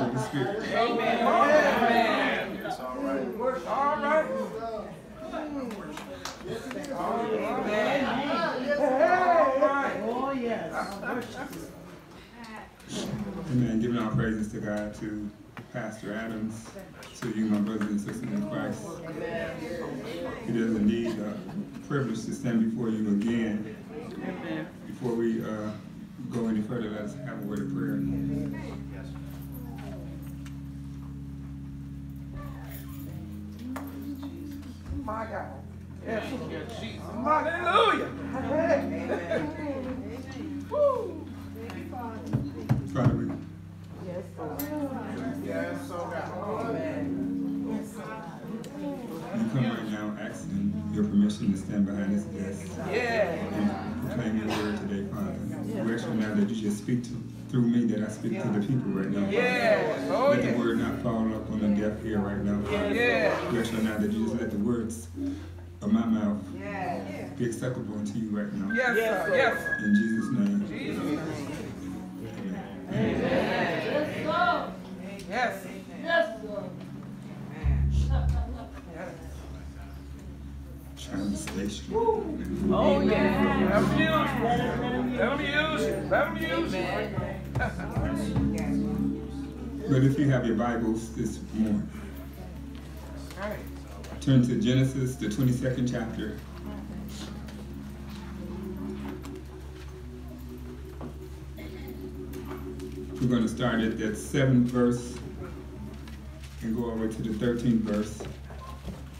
Holy Spirit. Amen. Amen. That's all right. All right. Oh, yes. Amen. Giving our praises to God, to Pastor Adams, to you, my brothers and sisters in Christ. It is indeed a privilege to stand before you again. Before we go any further, let us have a word of prayer. My God. Yes, Jesus. Hallelujah. Woo. Father, we Yes, so God. come right now asking your permission to stand behind this desk and proclaim your word today, Father. We ask you now that you just speak through me, that I speak to the people right now. Let the word not fall up on the deaf ear right now, Father. We ask you now that you just let the words of my mouth be acceptable unto you right now. In Jesus' name. Amen. Yes. Trying to stay strong. Oh, yeah. Let them use you. Let them use you. But if you have your Bibles this morning, turn to Genesis, the 22nd chapter. We're going to start at that 7th verse and go all the way to the 13th verse.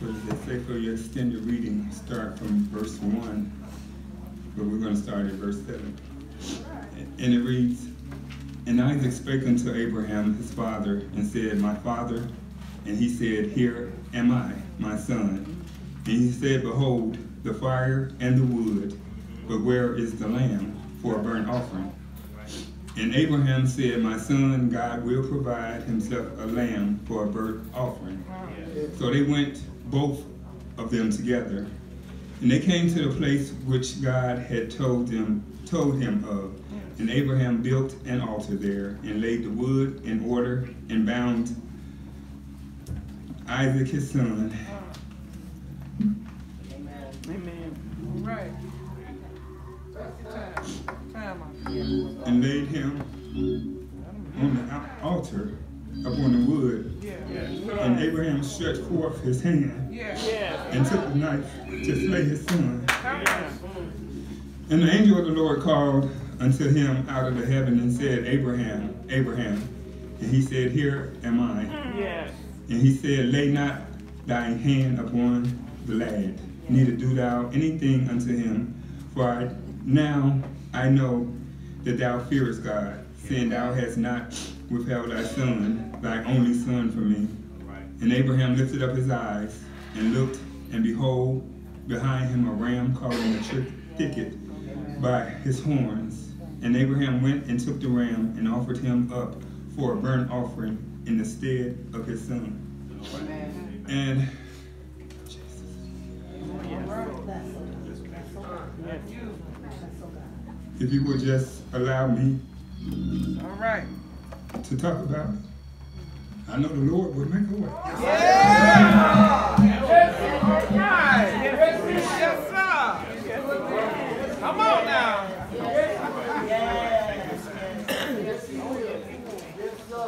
But as they say, for your extended reading, start from verse 1. But we're going to start at verse 7. And it reads, And Isaac spake unto Abraham his father, and said, My father. And he said, Here am I, my son. And he said, Behold, the fire and the wood, but where is the lamb for a burnt offering? And Abraham said, My son, God will provide himself a lamb for a burnt offering. So they went, both of them together. And they came to the place which God had told him of. And Abraham built an altar there, and laid the wood in order, and bound Isaac his son. Amen. Right. And laid him on the altar upon the wood. And Abraham stretched forth his hand and took the knife to slay his son. And the angel of the Lord called unto him out of the heaven and said, Abraham, Abraham. And he said, Here am I. And he said, Lay not thy hand upon the lad, neither do thou anything unto him. For now I know that thou fearest God, seeing thou hast not withheld thy son, thy only son, from me. And Abraham lifted up his eyes and looked, and behold, behind him a ram caught in a thicket by his horns. And Abraham went and took the ram and offered him up for a burnt offering in the stead of his son. And if you would just allow me to talk about it, I know the Lord will make a way. Come on now.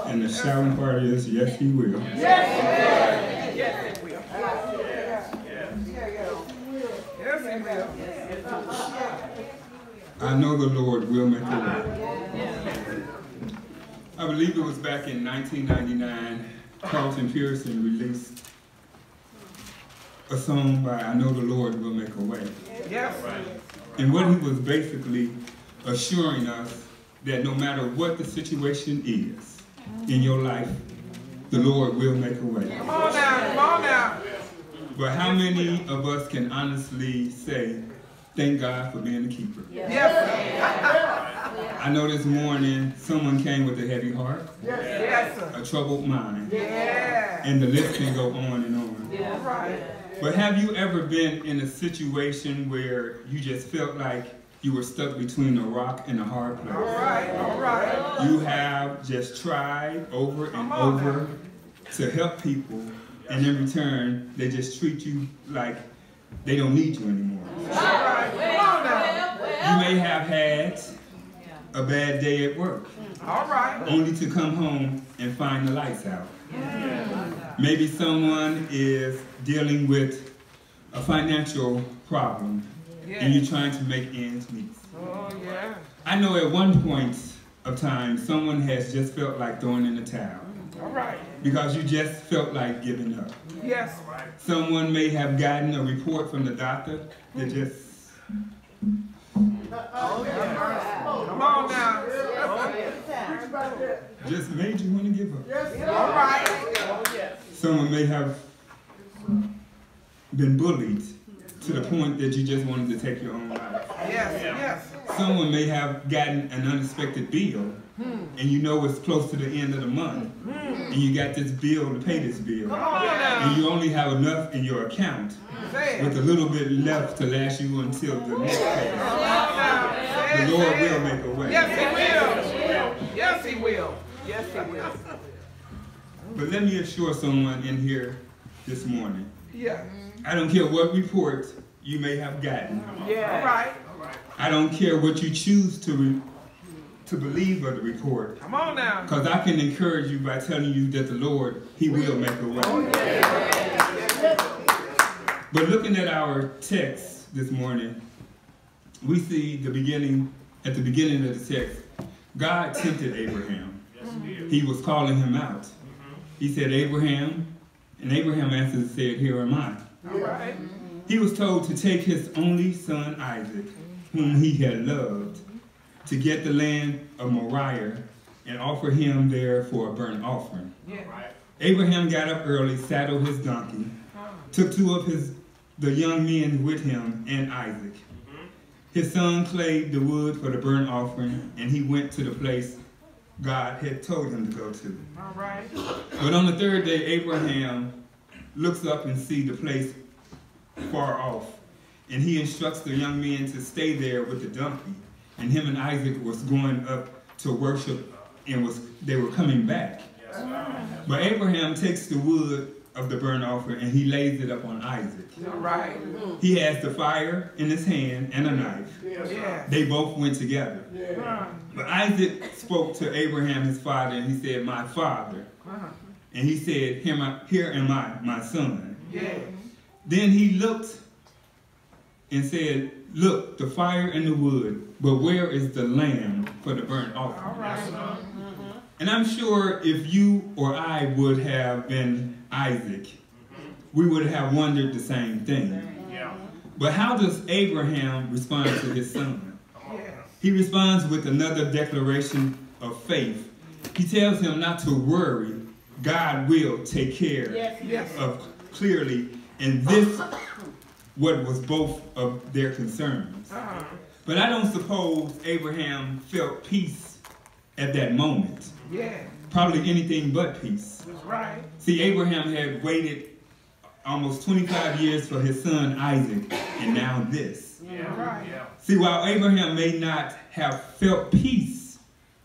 And the shouting part is, yes, he will. I know the Lord will make a way. I believe it was back in 1999, Carlton Pearson released a song by I Know the Lord Will Make a Way. And what he was basically assuring us that no matter what the situation is in your life, the Lord will make a way. Come on now. But how many of us can honestly say, thank God for being a keeper? I know this morning someone came with a heavy heart, a troubled mind, and the list can go on and on. But have you ever been in a situation where you just felt like you were stuck between a rock and a hard place. All right. You have just tried over and over to help people, and in return, they just treat you like they don't need you anymore. All right. Come on now. You may have had a bad day at work, All right. only to come home and find the lights out. Maybe someone is dealing with a financial problem, and you're trying to make ends meet. Oh, yeah. I know at one point of time, someone has just felt like throwing in the towel. All right. Because you just felt like giving up. Yes. Someone may have gotten a report from the doctor that just... Come on now. just made you want to give up. All right. Someone may have been bullied to the point that you just wanted to take your own life. Yes. Someone may have gotten an unexpected bill, and you know it's close to the end of the month, and you got this bill to pay this bill, and you only have enough in your account with a little bit left to last you until the next pay. The Lord will make a way. Yes, He will. Yes, He will. Yes, He will. But let me assure someone in here this morning, Yeah. I don't care what report you may have gotten. Yeah. All right. I don't care what you choose to believe of the report. Come on now. Because I can encourage you by telling you that the Lord, He will make a way. But looking at our text this morning, we see at the beginning of the text, God tempted Abraham. He was calling him out. He said, Abraham, and Abraham answered and said, here am I. All right. He was told to take his only son Isaac, whom he had loved, to get the land of Moriah and offer him there for a burnt offering. Yeah. Abraham got up early, saddled his donkey, took two of the young men with him and Isaac. His son clave the wood for the burnt offering, and he went to the place God had told him to go to. All right. But on the third day, Abraham looks up and sees the place far off, and he instructs the young men to stay there with the donkey. And him and Isaac was going up to worship, and they were coming back. But Abraham takes the wood of the burnt offering and he lays it up on Isaac. All right. He has the fire in his hand and a knife. Yeah. They both went together. But Isaac spoke to Abraham, his father, and he said, my father. And he said, here am I, my son. Yeah. Then he looked and said, look, the fire and the wood, but where is the lamb for the burnt offering? All right. And I'm sure if you or I would have been Isaac, we would have wondered the same thing. But how does Abraham respond to his son? He responds with another declaration of faith. He tells him not to worry. God will take care of clearly. And this what was both of their concerns. But I don't suppose Abraham felt peace at that moment. Probably anything but peace. Right. See, Abraham had waited almost 25 years for his son Isaac, and now this. See, while Abraham may not have felt peace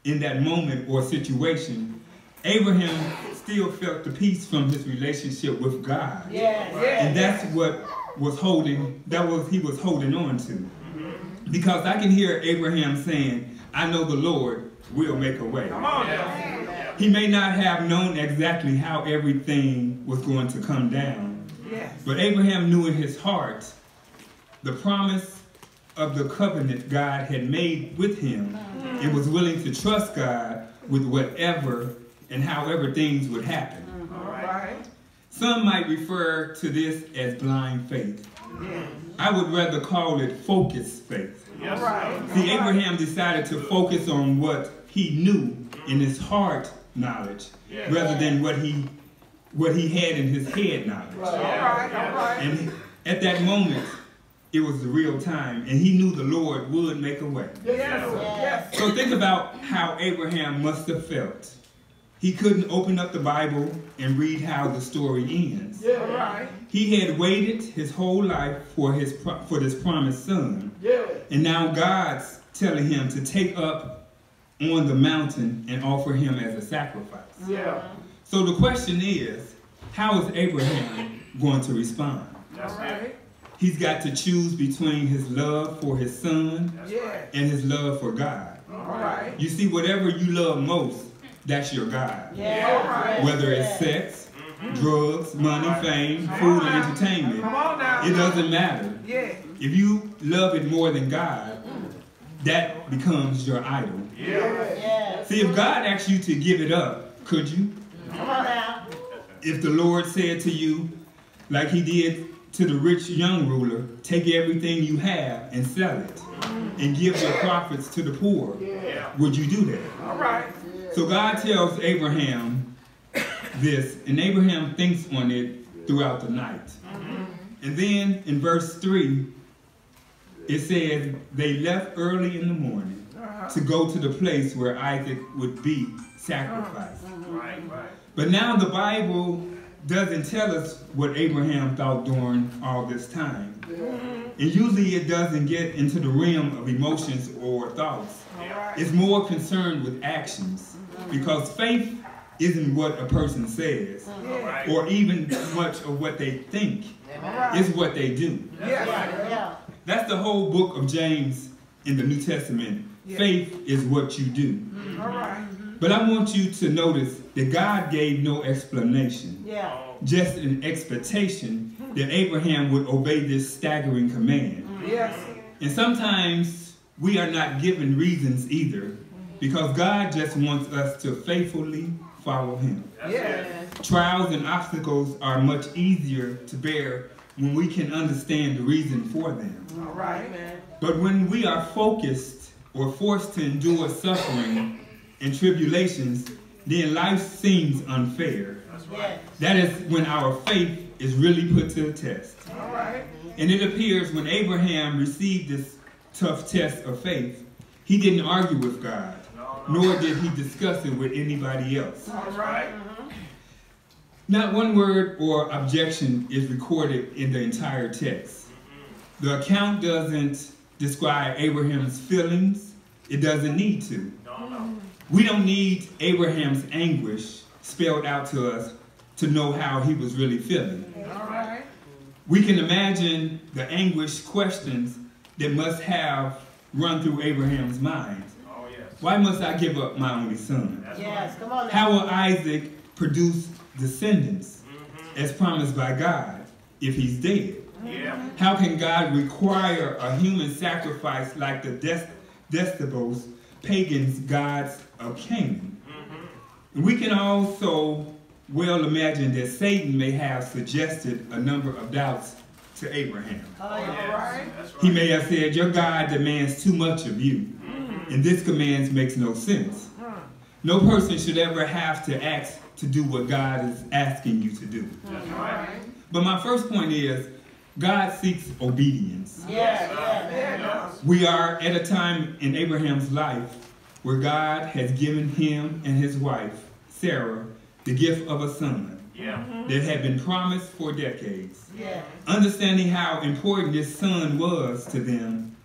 in that moment or situation, Abraham still felt the peace from his relationship with God. And that's what he was holding on to. Because I can hear Abraham saying, I know the Lord will make a way. Come on. He may not have known exactly how everything was going to come down. But Abraham knew in his heart the promise of the covenant God had made with him and was willing to trust God with whatever and however things would happen. Some might refer to this as blind faith. I would rather call it focused faith. See, Abraham decided to focus on what he knew in his heart knowledge rather than what he had in his head knowledge. And at that moment, it was the real time, and he knew the Lord would make a way. So think about how Abraham must have felt. he couldn't open up the Bible and read how the story ends. Yeah, right. He had waited his whole life for this promised son. Yeah. And now God's telling him to take up on the mountain and offer him as a sacrifice. Yeah. So the question is, how is Abraham going to respond? That's right. He's got to choose between his love for his son and his love for God. All right. You see, whatever you love most, that's your God. Yeah. Whether it's sex, drugs, money, fame, food, or entertainment, it doesn't matter. Yeah. If you love it more than God, that becomes your idol. Yeah. See, if God asked you to give it up, could you? Come on now. If the Lord said to you, like he did to the rich young ruler, take everything you have and sell it and give your profits to the poor, would you do that? All right. So God tells Abraham this, and Abraham thinks on it throughout the night. And then in verse 3, it says, they left early in the morning to go to the place where Isaac would be sacrificed. Right. But now the Bible doesn't tell us what Abraham thought during all this time. And usually it doesn't get into the realm of emotions or thoughts. It's more concerned with actions. Because faith isn't what a person says, or even much of what they think. It's what they do. That's the whole book of James in the New Testament. Faith is what you do. But I want you to notice that God gave no explanation, just an expectation that Abraham would obey this staggering command. And sometimes we are not given reasons either, because God just wants us to faithfully follow him. Trials and obstacles are much easier to bear when we can understand the reason for them. But when we are focused or forced to endure suffering and tribulations, then life seems unfair. That is when our faith is really put to the test. And it appears when Abraham received this tough test of faith, he didn't argue with God, nor did he discuss it with anybody else. Not one word or objection is recorded in the entire text. The account doesn't describe Abraham's feelings. It doesn't need to. We don't need Abraham's anguish spelled out to us to know how he was really feeling. We can imagine the anguish questions that must have run through Abraham's mind. Why must I give up my only son? Come on now. How will Isaac produce descendants as promised by God if he's dead? How can God require a human sacrifice like the Destabos, pagans gods of Canaan? We can also well imagine that Satan may have suggested a number of doubts to Abraham. He may have said, your God demands too much of you, and this command makes no sense. No person should ever have to ask to do what God is asking you to do. But my first point is, God seeks obedience. We are at a time in Abraham's life where God has given him and his wife, Sarah, the gift of a son that had been promised for decades. Understanding how important this son was to them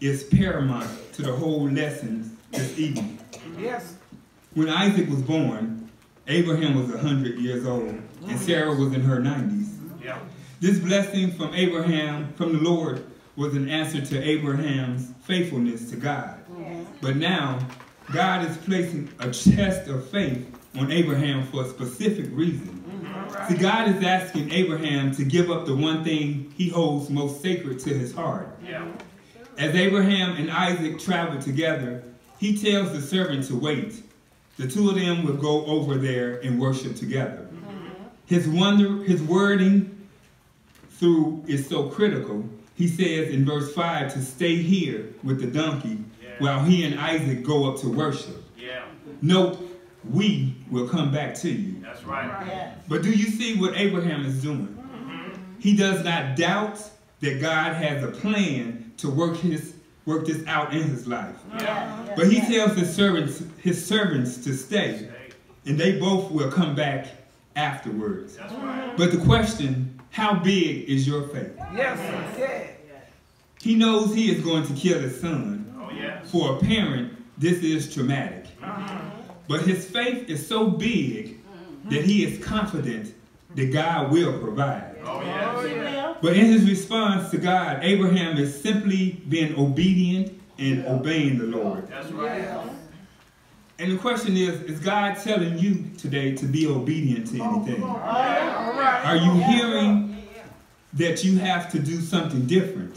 is paramount to the whole lesson this evening. When Isaac was born, Abraham was 100 years old, and Sarah was in her 90s. This blessing from Abraham, from the Lord, was an answer to Abraham's faithfulness to God. But now, God is placing a test of faith on Abraham for a specific reason. See, God is asking Abraham to give up the one thing he holds most sacred to his heart. As Abraham and Isaac travel together, he tells the servant to wait. The two of them will go over there and worship together. His wording through is so critical. He says in verse 5 to stay here with the donkey while he and Isaac go up to worship. Note, we will come back to you. That's right. But do you see what Abraham is doing? He does not doubt that God has a plan to work this out in his life. But he tells his servants to stay. and they both will come back afterwards. That's right. But the question, how big is your faith? Yes, yes. He knows he is going to kill his son. Oh, yes. For a parent, this is traumatic. But his faith is so big that he is confident that God will provide. Oh, yes. But in his response to God, Abraham is simply being obedient and obeying the Lord. That's right. And the question is God telling you today to be obedient to anything? Are you hearing that you have to do something different?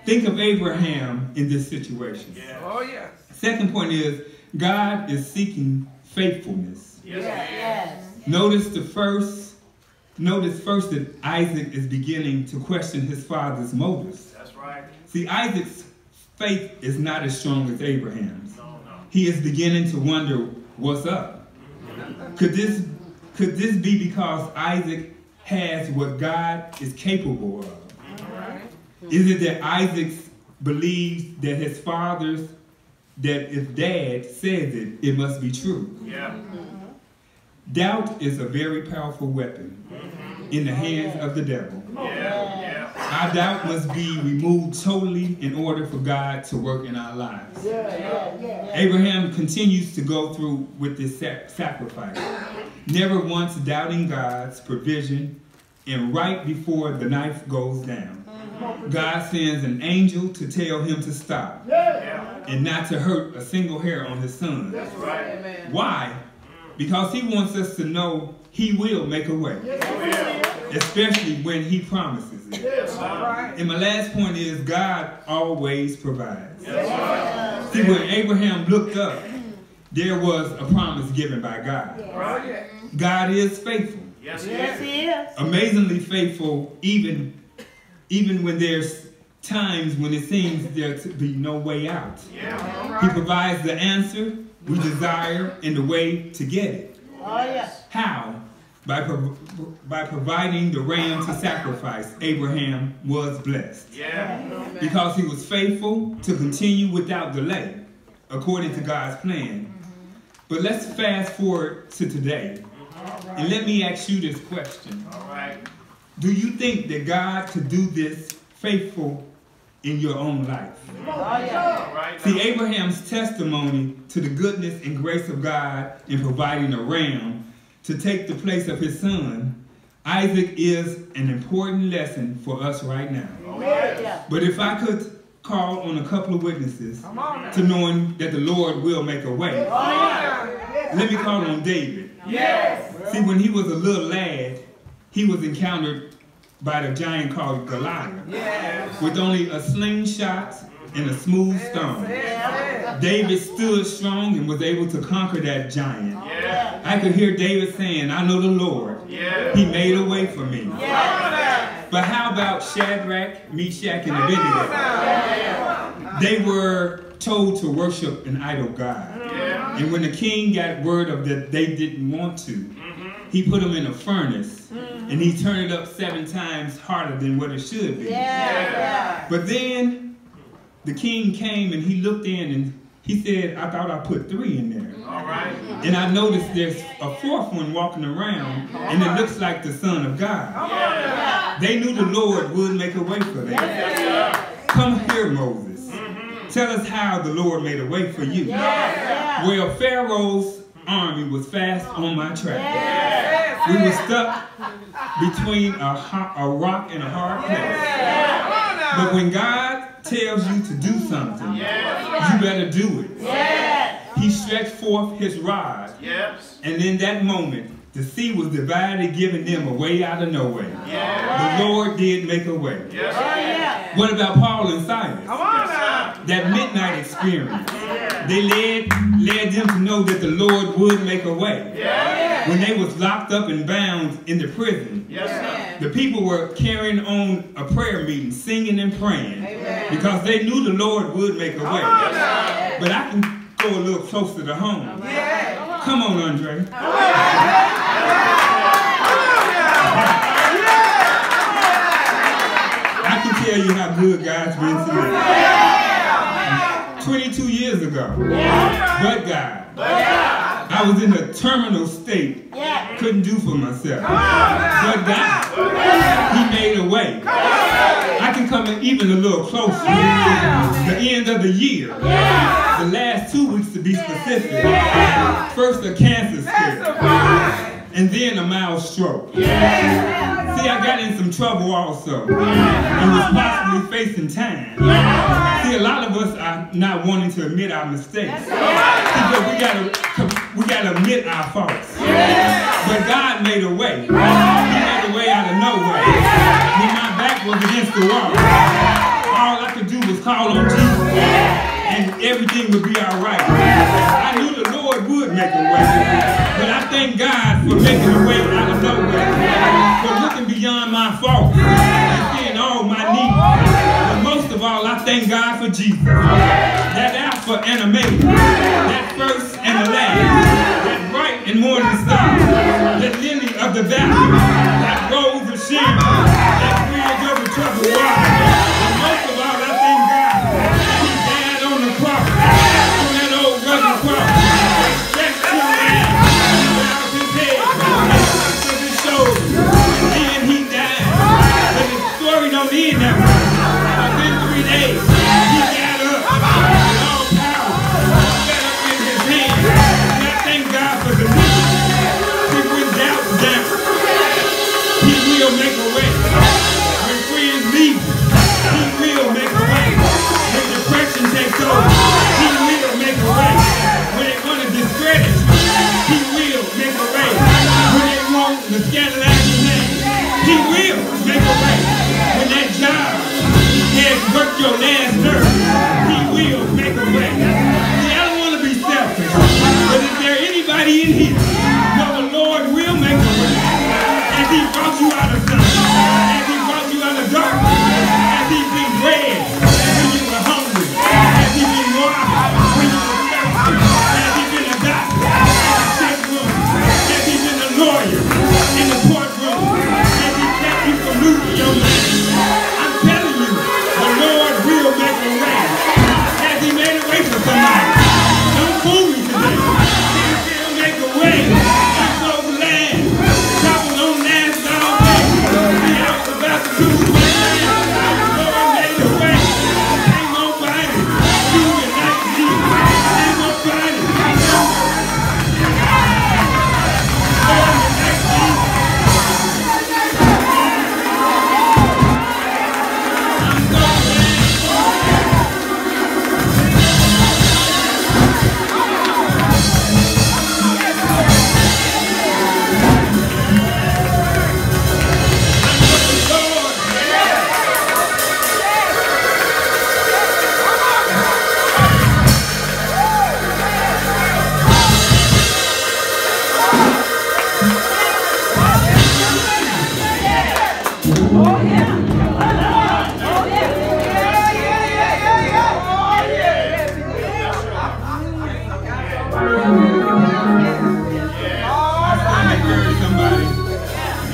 Think of Abraham in this situation. Yeah. Oh, yes. Second point is God is seeking faithfulness. Yes. Notice first that Isaac is beginning to question his father's motives. That's right. See, Isaac's faith is not as strong as Abraham's. No, no. He is beginning to wonder what's up. Could this be because Isaac has what God is capable of? Is it that Isaac believes that his father's, that if dad says it, it must be true? Yeah. Doubt is a very powerful weapon in the hands of the devil. Yeah. Our doubt must be removed totally in order for God to work in our lives. Abraham continues to go through with this sacrifice, never once doubting God's provision, and right before the knife goes down, God sends an angel to tell him to stop and not to hurt a single hair on his son. That's right. Why? Because he wants us to know he will make a way, especially when he promises it. And my last point is God always provides. See, when Abraham looked up, there was a promise given by God. God is faithful. Yes, He is. Amazingly faithful, even when there's times when it seems there to be no way out. He provides the answer we desire and the way to get it. Oh, yes. How? By providing the ram to sacrifice, Abraham was blessed. Because he was faithful to continue without delay, according to God's plan. But let's fast forward to today. And let me ask you this question. Do you think that God could do this faithful in your own life? See, Abraham's testimony to the goodness and grace of God in providing a ram to take the place of his son, Isaac, is an important lesson for us right now. But if I could call on a couple of witnesses to knowing that the Lord will make a way, let me call on David. See, when he was a little lad, he was encountered by the giant called Goliath with only a slingshot and a smooth stone. David stood strong and was able to conquer that giant. I could hear David saying, I know the Lord. He made a way for me. But how about Shadrach, Meshach, and Abednego? They were told to worship an idol god. And when the king got word of that they didn't want to, he put them in a furnace and he turned it up 7 times harder than what it should be. But then the king came and he looked in and he said, I thought I put 3 in there. And I noticed there's a 4th one walking around and it looks like the Son of God. They knew the Lord would make a way for them. Come here, Moses. Tell us how the Lord made a way for you. Well, Pharaoh's army was fast on my track. We were stuck between a rock and a hard place. But when God tells you to do something, you better do it. He stretched forth his rod, and in that moment, the sea was divided, giving them a way out of nowhere. The Lord did make a way. What about Paul and Silas? That midnight experience. They led them to know that the Lord would make a way. When they was locked up and bound in the prison, the people were carrying on a prayer meeting, singing and praying, because they knew the Lord would make a way. But I can go a little closer to home. Come on, Andre. I can tell you how good God's been to me. 22 years ago, but God. I I was in a terminal state. Couldn't do for myself. But God, He made a way. I can come in even a little closer. The end of the year. The last 2 weeks to be specific. First a cancer scare. And then a mild stroke. See, I got in some trouble also. And was possibly facing time. See, a lot of us are not wanting to admit our mistakes. Because we gotta admit our faults. But God made a way. He made a way out of no way. When my back was against the wall, all I could do was call on Jesus. And everything would be all right. I knew the Lord would make a way. But I thank God for making a way out of no way. For looking beyond my faults and seeing all my needs. But most of all, I thank God for Jesus. That Alpha and Omega. That first and the last. That bright and morning star. That lily of the valley. That rose of Sharon. That bridge over troubled water. And most of all, I thank God. He died on the cross. On that old rugged cross. Stretched to the land. He bowed his head. And his shoulders. And then he died. But his story don't end that way. Within 3 days, he got up. With all power. Got up in his hand. And I thank God for the mission. When doubt's down, He will make a way. When friends leave, He will make a way. When depression takes over, He will make a way. When they want to discredit you, He will make a way. When they want to scandalize your name, He will make a way. When that job has worked your last nerve, He will make a way. See, I don't want to be selfish, but is there anybody in here know the Lord will make a way? As He brought you out of sun, as He brought you out of darkness, as He's been bread when you were hungry, as He's been water when you were thirsty, as He's been a doctor in the sick room, as He's been a lawyer in the courtroom, as He kept you from losing your mind. I'm telling you, the Lord will make a way. As He made a way for somebody. Don't fool me today. He will make a way. I'm so glad. Trouble don't last all day. See, I was about to do my thing. The Lord made a way. Ain't nobody do it like Jesus. Ain't nobody do it like Jesus.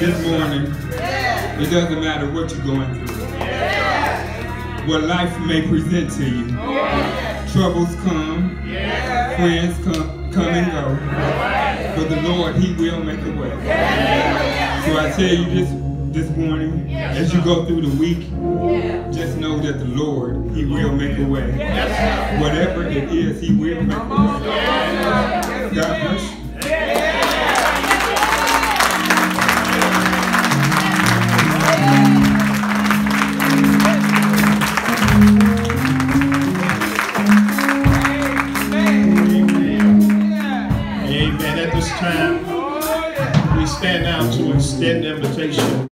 This morning, it doesn't matter what you're going through, what life may present to you. Troubles come, friends come and go, but the Lord, He will make a way. So I tell you this morning, as you go through the week, just know that the Lord, He will make a way. Whatever it is, He will make a way. God bless you. Amen. At this time, we stand now to extend the invitation.